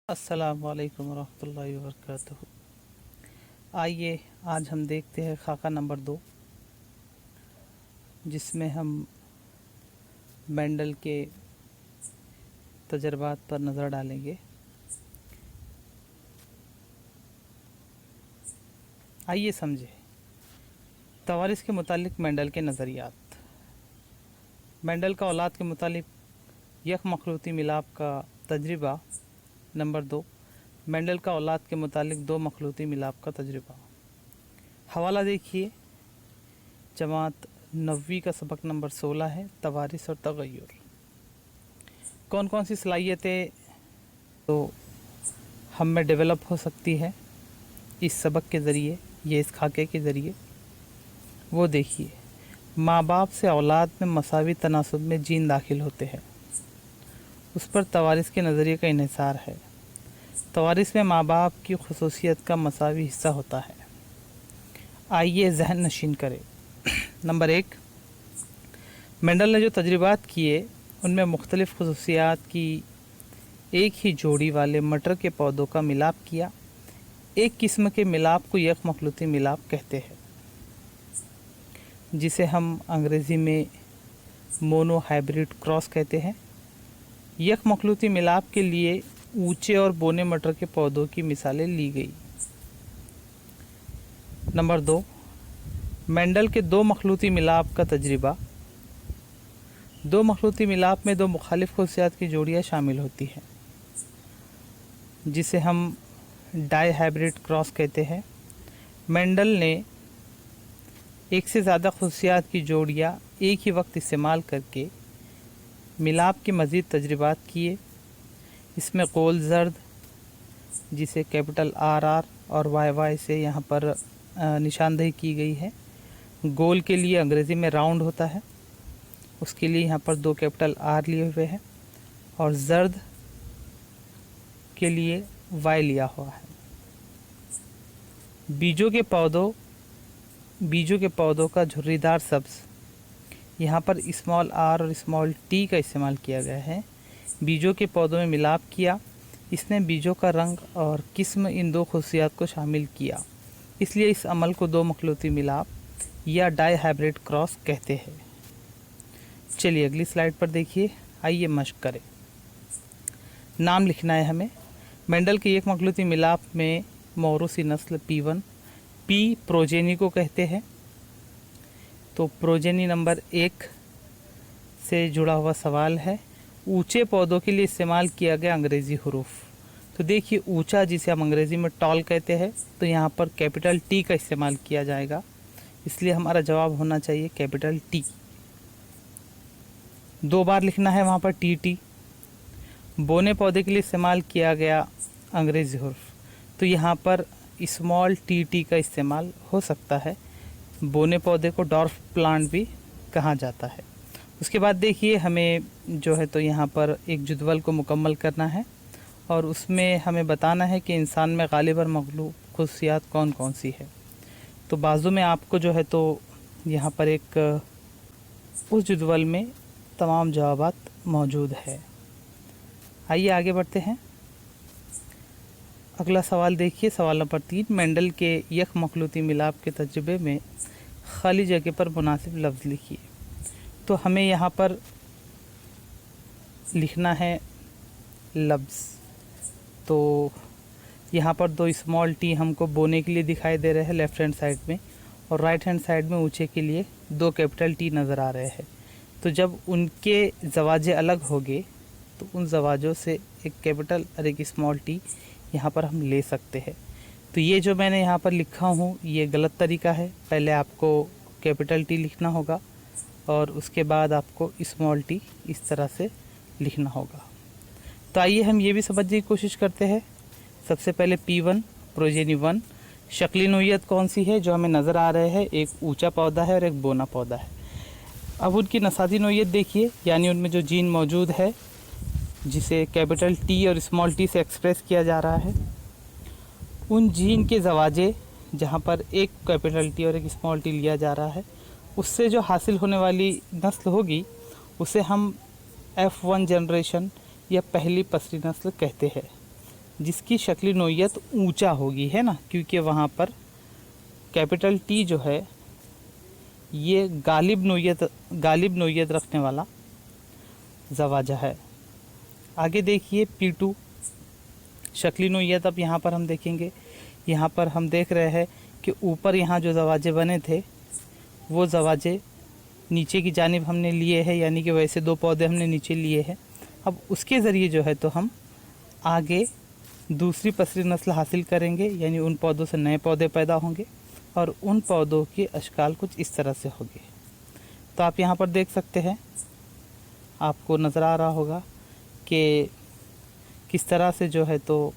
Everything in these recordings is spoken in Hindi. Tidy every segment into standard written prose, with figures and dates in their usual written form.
अस्सलामुअलैकुम वरहमतुल्लाहि वबरकातुहू। आइए आज हम देखते हैं खाका नंबर 2, जिसमें हम मेंडल के तजर्बात पर नज़र डालेंगे। आइए समझें तवारिस के मुतालिक मेंडल के नज़रियात। मेंडल का औलाद के मुतालिक यक मखलूती मिलाप का तजर्बा। नंबर 2, मेंडल का औलाद के मुतालिक दो मखलूती मिलाप का तजर्बा। हवाला देखिए, जमात 9वीं का सबक नंबर 16 है, तवारिस और तगय्युर। कौन कौन सी सलाहियतें तो हम में डेवलप हो सकती है इस सबक के ज़रिए, ये इस खाके के ज़रिए, वो देखिए। माँ बाप से औलाद में मसावी तनासुब में जीन दाखिल होते हैं, उस पर तवारिस के नज़रिए का इन्हिसार है। तवारिस में माँ बाप की खुसूसियत का मसावी हिस्सा होता है। आइए जहन नशीन करें। नंबर 1, मेंडल ने जो तजर्बात किए उनमें मुख्तलिफ़ खुसूसियात की एक ही जोड़ी वाले मटर के पौधों का मिलाप किया। एक किस्म के मिलाप को यक मखलूती मिलाप कहते हैं, जिसे हम अंग्रेज़ी में मोनो हाइब्रिड क्रॉस कहते हैं। यक मखलूती मिलाप के लिए ऊंचे और बोने मटर के पौधों की मिसालें ली गई। नंबर 2, मेंडल के दो मखलूती मिलाप का तजर्बा। दो मखलूती मिलाप में दो मुखालिफ खुसूसियात की जोड़ियाँ शामिल होती हैं, जिसे हम डाई हाइब्रिड क्रॉस कहते हैं। मेंडल ने एक से ज़्यादा खुसूसियात की जोड़ियाँ एक ही वक्त इस्तेमाल करके मिलाप के मज़ीद तजर्बात किए। इसमें गोल जर्द, जिसे कैपिटल RR और YY से यहाँ पर निशानदेही की गई है। गोल के लिए अंग्रेज़ी में राउंड होता है, उसके लिए यहाँ पर 2 कैपिटल R लिए हुए हैं, और जर्द के लिए Y लिया हुआ है। बीजों के पौधों का झुर्रीदार सब्ज़, यहाँ पर स्मॉल r और स्मॉल t का इस्तेमाल किया गया है। बीजों के पौधों में मिलाप किया। इसने बीजों का रंग और किस्म इन दो खुसूसियात को शामिल किया, इसलिए इस अमल को दो मखलूती मिलाप या डाई हाइब्रिड क्रॉस कहते हैं। चलिए अगली स्लाइड पर देखिए। आइए मश्क करें। नाम लिखना है हमें। मेंडल के एक मखलूती मिलाप में मौरूसी नस्ल P1, P प्रोजेनी को कहते हैं। तो प्रोजेनी नंबर 1 से जुड़ा हुआ सवाल है। ऊंचे पौधों के लिए इस्तेमाल किया गया अंग्रेज़ी हरूफ। तो देखिए, ऊंचा जिसे हम अंग्रेज़ी में टॉल कहते हैं, तो यहाँ पर कैपिटल T का इस्तेमाल किया जाएगा, इसलिए हमारा जवाब होना चाहिए कैपिटल T। 2 बार लिखना है वहाँ पर TT। बोने पौधे के लिए इस्तेमाल किया गया अंग्रेज़ी हरूफ, तो यहाँ पर स्मॉल TT का इस्तेमाल हो सकता है। बोने पौधे को डॉर्फ प्लांट भी कहा जाता है। उसके बाद देखिए, हमें जो है तो यहाँ पर एक जदवल को मुकम्मल करना है, और उसमें हमें बताना है कि इंसान में गालिब और मग़लूब खुसूसियात कौन कौन सी है। तो बाजू में आपको जो है तो यहाँ पर एक उस जदवल में तमाम जवाबात मौजूद है। आइए आगे बढ़ते हैं। अगला सवाल देखिए, सवाल नंबर 3। मेंडल के यक मखलूती मिलाप के तजर्बे में खाली जगह पर मुनासिब लफ्ज़ लिखिए। तो हमें यहाँ पर लिखना है लफ्ज़। तो यहाँ पर 2 स्मॉल t हमको बोने के लिए दिखाई दे रहे हैं लेफ़्ट हैंड साइड में, और राइट हैंड साइड में ऊंचे के लिए 2 कैपिटल T नज़र आ रहे हैं। तो जब उनके ज़वाजे अलग होंगे तो उन ज़वाजों से एक कैपिटल और एक स्मॉल t यहाँ पर हम ले सकते हैं। तो ये जो मैंने यहाँ पर लिखा हूँ, ये गलत तरीका है। पहले आपको कैपिटल T लिखना होगा और उसके बाद आपको स्मॉल t इस तरह से लिखना होगा। तो आइए हम ये भी समझने की कोशिश करते हैं। सबसे पहले P1 प्रोजेनी 1, शक्ली नोयत कौन सी है जो हमें नज़र आ रहे हैं? एक ऊंचा पौधा है और एक बोना पौधा है। अब उनकी नसादी नोयत देखिए, यानी उनमें जो जीन मौजूद है जिसे कैपिटल T और स्मॉल t से एक्सप्रेस किया जा रहा है, उन जीन के ज़वाजे जहाँ पर एक कैपिटल T और एक स्मॉल t लिया जा रहा है, उससे जो हासिल होने वाली नस्ल होगी उसे हम F1 जनरेशन या पहली पसरी नस्ल कहते हैं। जिसकी शक्ली नोयत ऊंचा होगी, है ना, क्योंकि वहाँ पर कैपिटल टी जो है ये गालिब नोयत रखने वाला ज़वाजा है। आगे देखिए P2 शक्ली नोयत। अब यहाँ पर हम देखेंगे, यहाँ पर हम देख रहे हैं कि ऊपर यहाँ जो ज़वाजे बने थे वो ज़वाजे नीचे की जानिब हमने लिए हैं, यानी कि वैसे 2 पौधे हमने नीचे लिए हैं। अब उसके ज़रिए जो है तो हम आगे दूसरी पसरी नस्ल हासिल करेंगे, यानी उन पौधों से नए पौधे पैदा होंगे और उन पौधों की अशकाल कुछ इस तरह से होगी। तो आप यहाँ पर देख सकते हैं, आपको नज़र आ रहा होगा कि किस तरह से जो है तो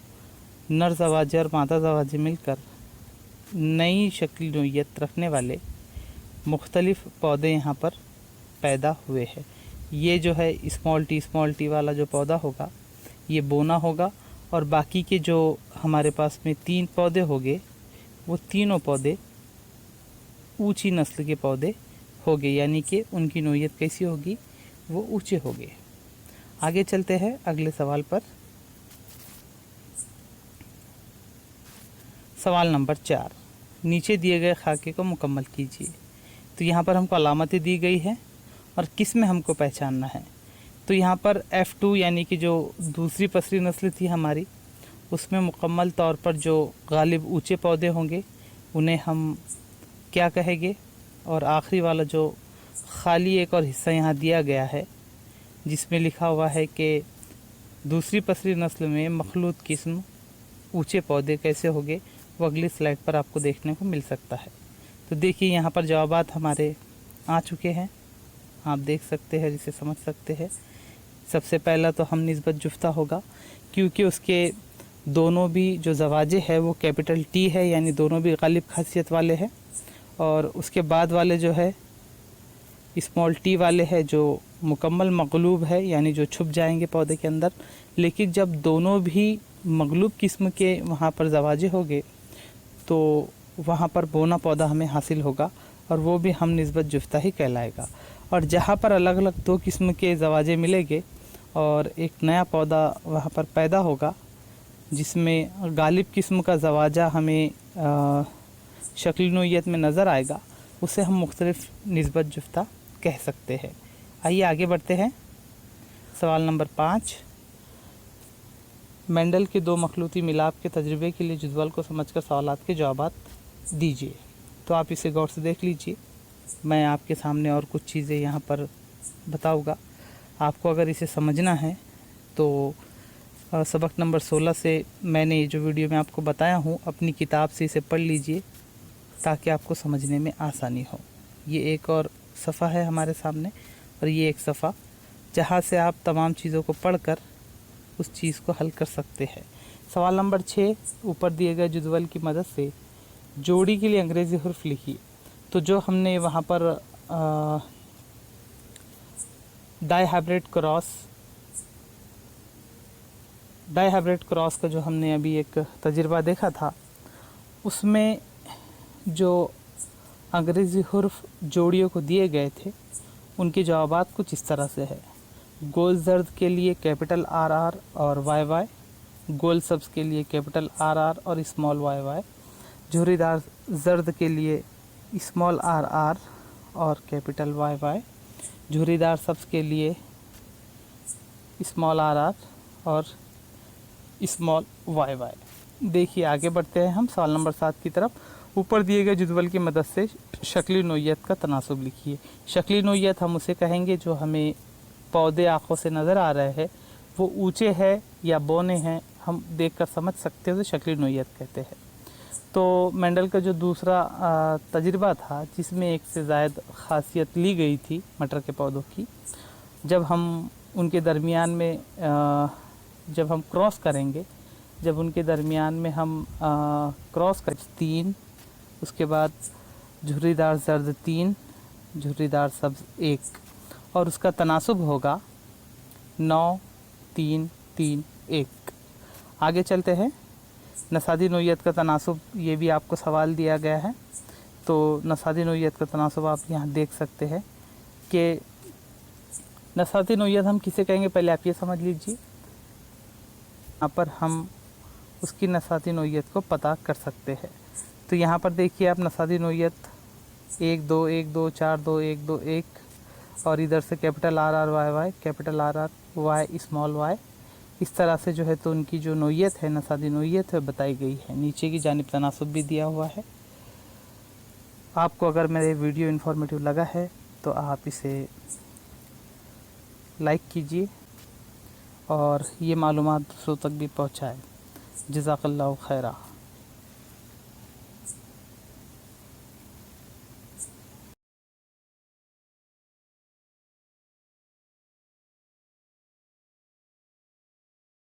नर ज़वाजे और मादा ज़वाजे मिलकर नई शक्ल नोयत रखने वाले मुख्तलिफ़ पौधे यहाँ पर पैदा हुए हैं। ये जो है स्मॉल टी वाला जो पौधा होगा ये बोना होगा, और बाकी के जो हमारे पास में 3 पौधे होंगे वो तीनों पौधे ऊंची नस्ल के पौधे होंगे, यानी कि उनकी नोयत कैसी होगी, वो ऊंचे होंगे। आगे चलते हैं अगले सवाल पर। सवाल नंबर 4, नीचे दिए गए खाके को मुकम्मल कीजिए। तो यहाँ पर हमको अलामतें दी गई है और किस में हमको पहचानना है। तो यहाँ पर F2 यानी कि जो दूसरी पसरी नस्ल थी हमारी, उसमें मुकम्मल तौर पर जो गालिब ऊंचे पौधे होंगे उन्हें हम क्या कहेंगे, और आखिरी वाला जो खाली एक और हिस्सा यहाँ दिया गया है जिसमें लिखा हुआ है कि दूसरी पसरी नस्ल में मखलूत किस्म ऊंचे पौधे कैसे होंगे, वो अगली स्लाइड पर आपको देखने को मिल सकता है। तो देखिए यहाँ पर जवाबात हमारे आ चुके हैं, आप देख सकते हैं, जिसे समझ सकते हैं। सबसे पहला तो हम निस्बत जुफ्ता होगा, क्योंकि उसके दोनों भी जो ज़वाजे है वो कैपिटल टी है, यानी दोनों भी गालिब खासियत वाले हैं। और उसके बाद वाले जो है स्मॉल टी वाले है जो मुकम्मल मगलूब है, यानी जो छुप जाएंगे पौधे के अंदर। लेकिन जब दोनों भी मगलूब किस्म के वहाँ पर ज़वाजे होंगे तो वहाँ पर बोना पौधा हमें हासिल होगा, और वो भी हम निस्बत जुफ्ता ही कहलाएगा। और जहाँ पर अलग अलग 2 किस्म के ज़वाजे मिलेंगे और एक नया पौधा वहाँ पर पैदा होगा जिसमें गालिब किस्म का ज़वाजा हमें शक्ल नोयत में नज़र आएगा, उसे हम मुख्तलिफ निस्बत जुफ्ता कह सकते हैं। आइए आगे बढ़ते हैं। सवाल नंबर 5, मेंडल के 2 मखलूती मिलाप के तजर्बे के लिए जदवल को समझकर सवालात के जवाबात दीजिए। तो आप इसे गौर से देख लीजिए, मैं आपके सामने और कुछ चीज़ें यहाँ पर बताऊँगा। आपको अगर इसे समझना है तो सबक नंबर 16 से मैंने ये जो वीडियो में आपको बताया हूँ अपनी किताब से इसे पढ़ लीजिए ताकि आपको समझने में आसानी हो। ये एक और सफ़ा है हमारे सामने और ये एक सफ़ा जहाँ से आप तमाम चीज़ों को पढ़कर उस चीज़ को हल कर सकते हैं। सवाल नंबर 6, ऊपर दिए गए जदवल की मदद से जोड़ी के लिए अंग्रेज़ी हुर्फ लिखिए। तो जो हमने वहाँ पर डाईहाइब्रिड क्रॉस का जो हमने अभी एक तजुर्बा देखा था, उसमें जो अंग्रेज़ी हुर्फ जोड़ियों को दिए गए थे उनके जवाबात कुछ इस तरह से है। गोल जर्द के लिए कैपिटल RR और YY, गोल सब्ज़ के लिए कैपिटल RR और स्मॉल YY, झुर्रीदार जर्द के लिए स्मॉल RR और कैपिटल YY, झुर्रीदार सब्ज़ के लिए स्मॉल RR और स्मॉल YY। देखिए आगे बढ़ते हैं हम सवाल नंबर 7 की तरफ। ऊपर दिए गए जदवल की मदद से शक्ली नोयत का तनासुब लिखिए। शक्ली नोयत हम उसे कहेंगे जो हमें पौधे आँखों से नज़र आ रहे हैं वो ऊंचे हैं या बौने हैं, हम देखकर समझ सकते हैं, उसे शक्ली नोयत कहते हैं। तो मेंडल का जो दूसरा तजुर्बा था जिसमें एक से ज़ायद खासियत ली गई थी मटर के पौधों की, जब हम उनके दरमियान में जब हम क्रॉस करेंगे, जब उनके दरमियान में हम क्रॉस कर 3, उसके बाद झुर्रीदार जर्द 3, झुर्रीदार सब्ज़ 1 और उसका तनासुब होगा 9, 3, 3, 1। आगे चलते हैं। नसादी नोयत का तनासुब, ये भी आपको सवाल दिया गया है। तो नसादी नोयत का तनासुब आप यहाँ देख सकते हैं कि नसादी नोयत हम किसे कहेंगे, पहले आप ये समझ लीजिए। यहाँ पर हम उसकी नसाती नोयत को पता कर सकते हैं। तो यहाँ पर देखिए आप नसाती नोयत 1 2 1 2 4 2 1 2 1 और इधर से capital R R Y Y, capital R R Y, small Y, इस तरह से जो है तो उनकी जो नोयत है, नसादी नोयत है, बताई गई है। नीचे की जानिब तनासुब भी दिया हुआ है। आपको अगर मेरे वीडियो इन्फॉर्मेटिव लगा है तो आप इसे लाइक कीजिए और ये मालूमात दूसरों तक भी पहुँचाएँ। जज़ाकल्लाहु खैरा।